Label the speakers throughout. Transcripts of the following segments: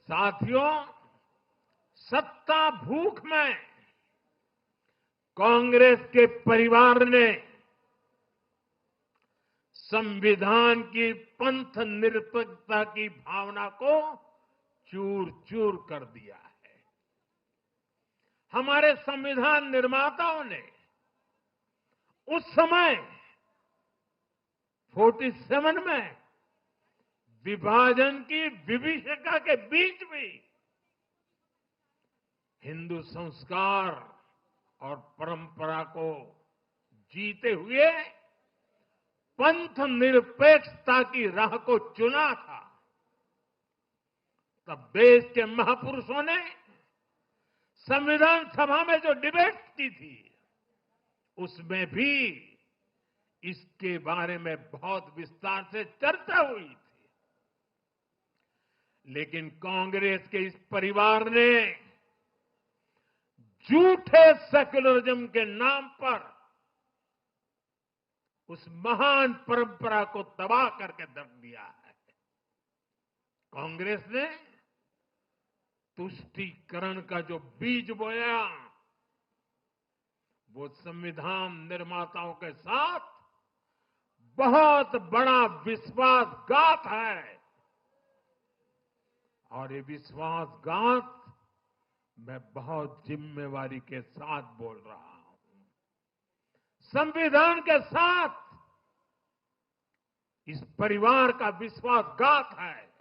Speaker 1: साथियों, सत्ता भूख में कांग्रेस के परिवार ने संविधान की पंथ निरपेक्षता की भावना को चूर चूर कर दिया है। हमारे संविधान निर्माताओं ने उस समय 47 में विभाजन की विभीषिका के बीच भी हिंदू संस्कार और परंपरा को जीते हुए पंथ निरपेक्षता की राह को चुना था। तब देश के महापुरुषों ने संविधान सभा में जो डिबेट की थी, उसमें भी इसके बारे में बहुत विस्तार से चर्चा हुई थी। लेकिन कांग्रेस के इस परिवार ने झूठे सेक्युलरिज्म के नाम पर उस महान परंपरा को तबाह करके रख दिया है। कांग्रेस ने तुष्टीकरण का जो बीज बोया, वो संविधान निर्माताओं के साथ बहुत बड़ा विश्वासघात है। और ये विश्वासघात मैं बहुत जिम्मेवारी के साथ बोल रहा हूं। संविधान के साथ इस परिवार का विश्वासघात है।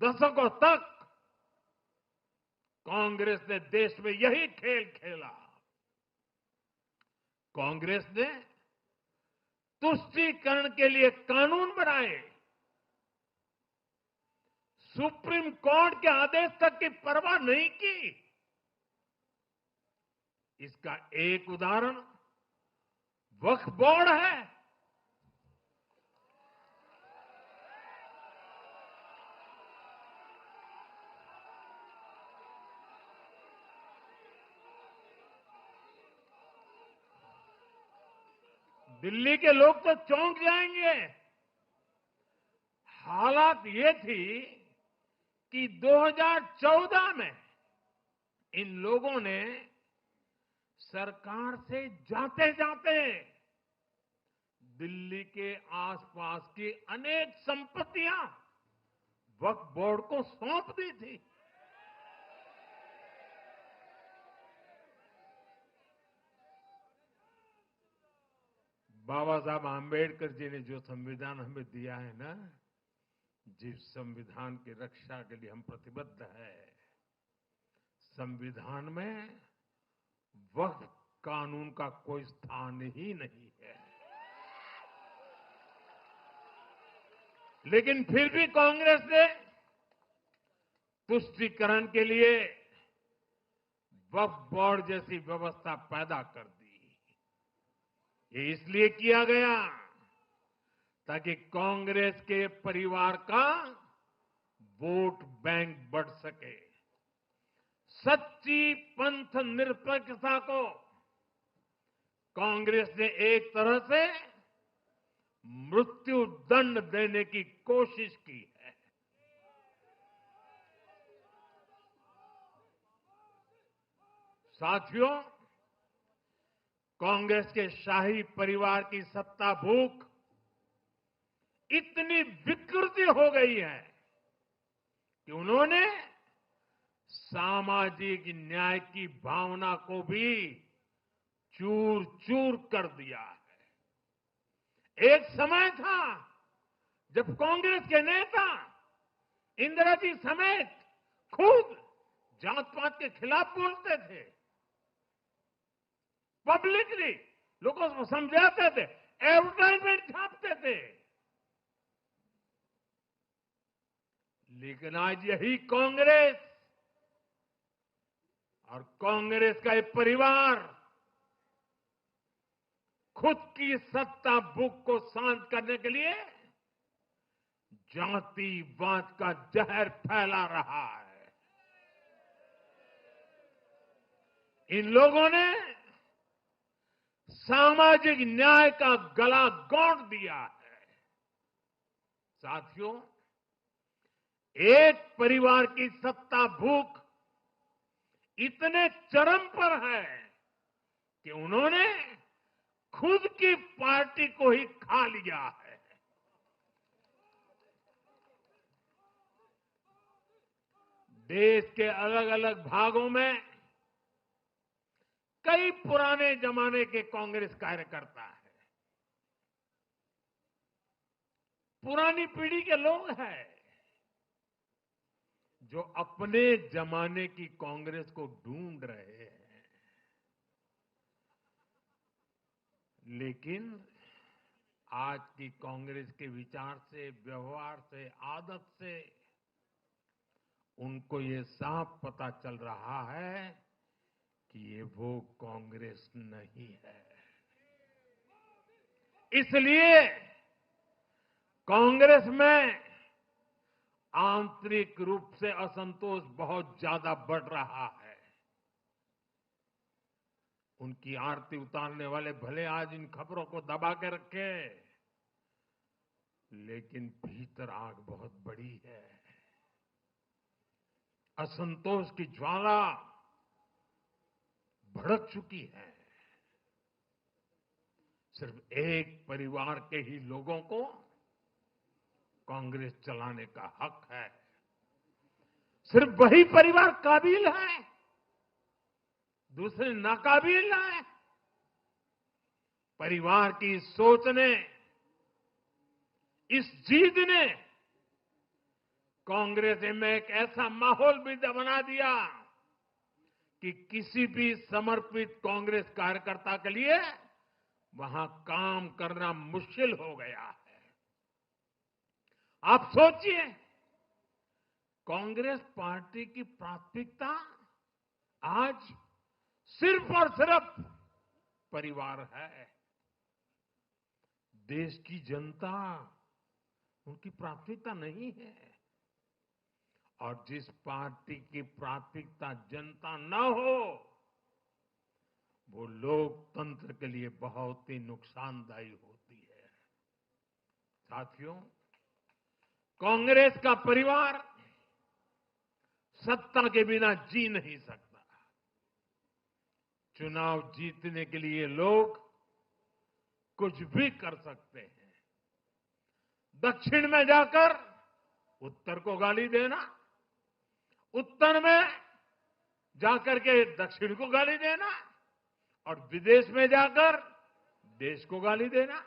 Speaker 1: दशकों तक कांग्रेस ने देश में यही खेल खेला। कांग्रेस ने तुष्टीकरण के लिए कानून बनाए, सुप्रीम कोर्ट के आदेश तक की परवाह नहीं की। इसका एक उदाहरण वक्फ बोर्ड है। दिल्ली के लोग तो चौंक जाएंगे। हालात ये थी कि 2014 में इन लोगों ने सरकार से जाते जाते दिल्ली के आसपास की अनेक संपत्तियां वक्फ बोर्ड को सौंप दी थी। बाबा साहब आंबेडकर जी ने जो संविधान हमें दिया है ना, जिस संविधान की रक्षा के लिए हम प्रतिबद्ध है, संविधान में वक्फ कानून का कोई स्थान ही नहीं है। लेकिन फिर भी कांग्रेस ने तुष्टीकरण के लिए वक्फ बोर्ड जैसी व्यवस्था पैदा कर दी। ये इसलिए किया गया ताकि कांग्रेस के परिवार का वोट बैंक बढ़ सके। सच्ची पंथ निरपेक्षता को कांग्रेस ने एक तरह से मृत्यु दंड देने की कोशिश की है। साथियों, कांग्रेस के शाही परिवार की सत्ता भूख इतनी विकृति हो गई है कि उन्होंने सामाजिक न्याय की भावना को भी चूर चूर कर दिया है। एक समय था जब कांग्रेस के नेता इंदिरा जी समेत खुद जात पात के खिलाफ बोलते थे, पब्लिकली लोगों को समझाते थे, एडवर्टाइजमेंट छापते थे। लेकिन आज यही कांग्रेस और कांग्रेस का एक परिवार खुद की सत्ता भूख को शांत करने के लिए जातिवाद का जहर फैला रहा है। इन लोगों ने सामाजिक न्याय का गला घोंट दिया है। साथियों, एक परिवार की सत्ता भूख इतने चरम पर है कि उन्होंने खुद की पार्टी को ही खा लिया है। देश के अलग अलग भागों में कई पुराने जमाने के कांग्रेस कार्यकर्ता हैं, पुरानी पीढ़ी के लोग हैं जो अपने जमाने की कांग्रेस को ढूंढ रहे हैं। लेकिन आज की कांग्रेस के विचार से, व्यवहार से, आदत से उनको ये साफ पता चल रहा है कि ये वो कांग्रेस नहीं है। इसलिए कांग्रेस में आंतरिक रूप से असंतोष बहुत ज्यादा बढ़ रहा है। उनकी आरती उतारने वाले भले आज इन खबरों को दबा के रखे, लेकिन भीतर आग बहुत बड़ी है। असंतोष की ज्वाला भड़क चुकी है। सिर्फ एक परिवार के ही लोगों को कांग्रेस चलाने का हक है। सिर्फ वही परिवार काबिल है, दूसरे नाकाबिल है। परिवार की सोच ने, इस जीत ने कांग्रेस में एक ऐसा माहौल भी बना दिया कि किसी भी समर्पित कांग्रेस कार्यकर्ता के लिए वहां काम करना मुश्किल हो गया है। आप सोचिए, कांग्रेस पार्टी की प्राथमिकता आज सिर्फ और सिर्फ परिवार है। देश की जनता उनकी प्राथमिकता नहीं है। और जिस पार्टी की प्राथमिकता जनता न हो, वो लोकतंत्र के लिए बहुत ही नुकसानदायी होती है। साथियों, कांग्रेस का परिवार सत्ता के बिना जी नहीं सकता। चुनाव जीतने के लिए लोग कुछ भी कर सकते हैं। दक्षिण में जाकर उत्तर को गाली देना, उत्तर में जाकर के दक्षिण को गाली देना, और विदेश में जाकर देश को गाली देना।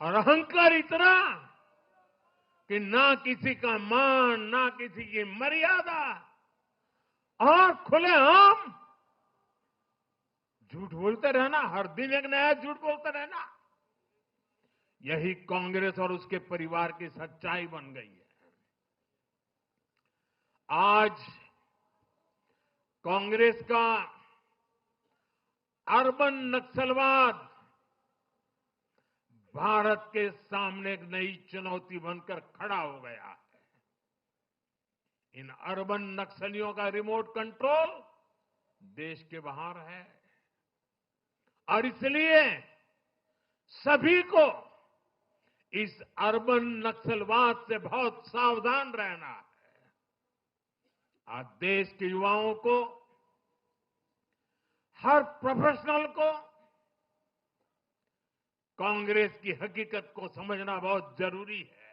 Speaker 1: और अहंकार इतना कि ना किसी का मान, ना किसी की मर्यादा, और खुलेआम झूठ बोलते रहना, हर दिन एक नया झूठ बोलते रहना। यही कांग्रेस और उसके परिवार की सच्चाई बन गई है। आज कांग्रेस का अर्बन नक्सलवाद भारत के सामने एक नई चुनौती बनकर खड़ा हो गया है। इन अर्बन नक्सलियों का रिमोट कंट्रोल देश के बाहर है, और इसलिए सभी को इस अर्बन नक्सलवाद से बहुत सावधान रहना है। आज देश के युवाओं को, हर प्रोफेशनल को कांग्रेस की हकीकत को समझना बहुत जरूरी है।